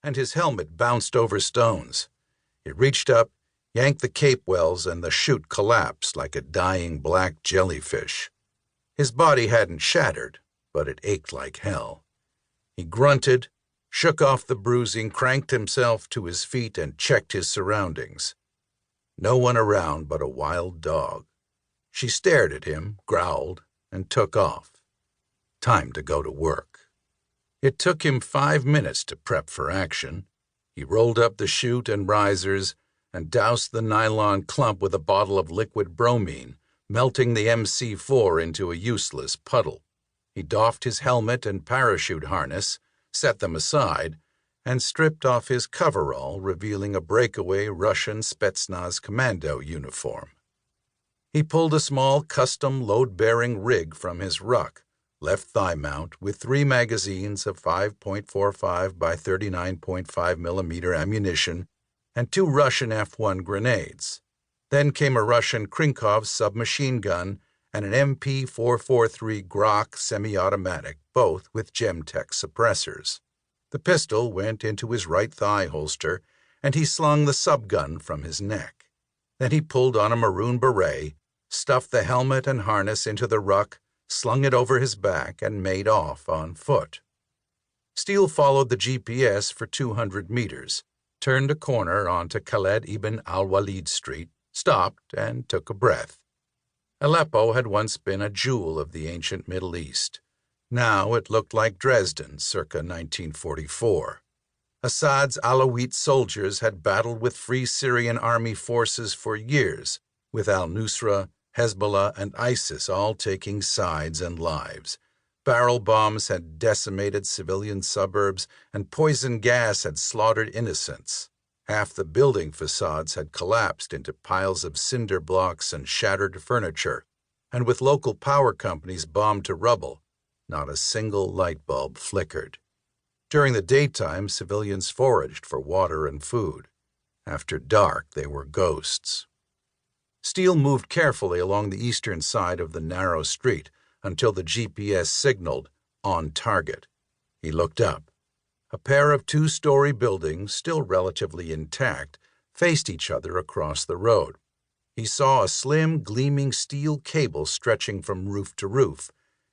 and his helmet bounced over stones. He reached up, yanked the cape wells, and the chute collapsed like a dying black jellyfish. His body hadn't shattered, but it ached like hell. He grunted, shook off the bruising, cranked himself to his feet, and checked his surroundings. No one around but a wild dog. She stared at him, growled, and took off. Time to go to work. It took him 5 minutes to prep for action. He rolled up the chute and risers and doused the nylon clump with a bottle of liquid bromine, melting the MC4 into a useless puddle. He doffed his helmet and parachute harness, set them aside, and stripped off his coverall, revealing a breakaway Russian Spetsnaz commando uniform. He pulled a small custom load-bearing rig from his ruck, left thigh mount with 3 magazines of 5.45 by 39.5 millimeter ammunition and 2 Russian F-1 grenades. Then came a Russian Krinkov submachine gun and an MP-443 Grok semi-automatic, both with Gemtech suppressors. The pistol went into his right thigh holster, and he slung the subgun from his neck. Then he pulled on a maroon beret, stuffed the helmet and harness into the ruck, slung it over his back, and made off on foot. Steele followed the GPS for 200 meters, turned a corner onto Khaled ibn al-Walid Street, stopped, and took a breath. Aleppo had once been a jewel of the ancient Middle East. Now it looked like Dresden, circa 1944. Assad's Alawite soldiers had battled with Free Syrian Army forces for years, with al-Nusra, Hezbollah, and ISIS all taking sides and lives. Barrel bombs had decimated civilian suburbs, and poison gas had slaughtered innocents. Half the building facades had collapsed into piles of cinder blocks and shattered furniture, and with local power companies bombed to rubble, not a single light bulb flickered. During the daytime, civilians foraged for water and food. After dark, they were ghosts. Steele moved carefully along the eastern side of the narrow street until the GPS signaled on target. He looked up. A pair of 2-story buildings, still relatively intact, faced each other across the road. He saw a slim, gleaming steel cable stretching from roof to roof,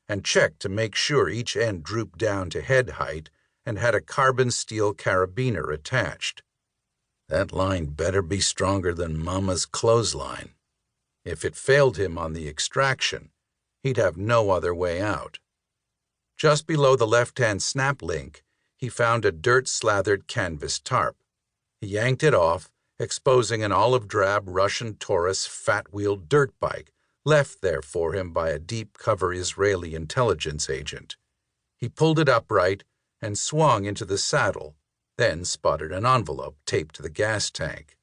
and checked to make sure each end drooped down to head height and had a carbon steel carabiner attached. That line better be stronger than Mama's clothesline. If it failed him on the extraction, he'd have no other way out. Just below the left-hand snap link, he found a dirt-slathered canvas tarp. He yanked it off, exposing an olive-drab Russian Taurus fat-wheeled dirt bike, left there for him by a deep-cover Israeli intelligence agent. He pulled it upright and swung into the saddle, then spotted an envelope taped to the gas tank.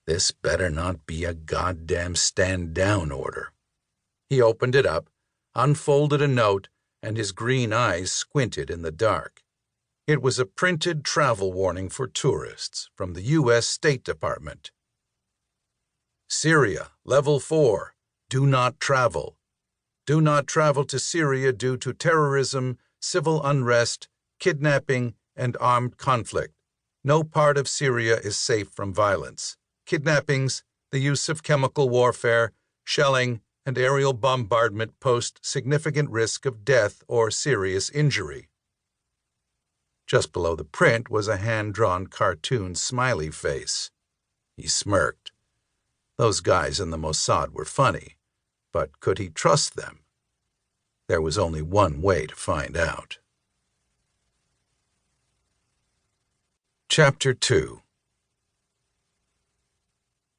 This better not be a goddamn stand-down order. He opened it up, unfolded a note, and his green eyes squinted in the dark. It was a printed travel warning for tourists from the U.S. State Department. Syria, Level 4. Do not travel. Do not travel to Syria due to terrorism, civil unrest, kidnapping, and armed conflict. No part of Syria is safe from violence. Kidnappings, the use of chemical warfare, shelling, and aerial bombardment pose significant risk of death or serious injury. Just below the print was a hand-drawn cartoon smiley face. He smirked. Those guys in the Mossad were funny, but could he trust them? There was only one way to find out. Chapter 2.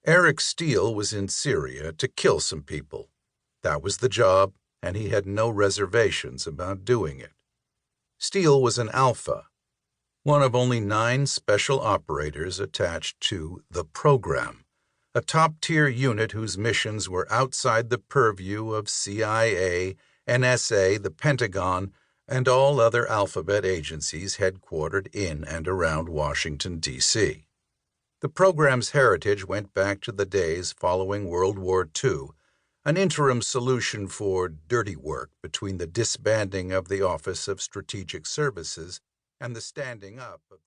Eric Steele was in Syria to kill some people. That was the job, and he had no reservations about doing it. Steele was an alpha, one of only 9 special operators attached to the program, a top-tier unit whose missions were outside the purview of CIA, NSA, the Pentagon, and all other alphabet agencies headquartered in and around Washington, D.C. The program's heritage went back to the days following World War II, an interim solution for dirty work between the disbanding of the Office of Strategic Services and the standing up of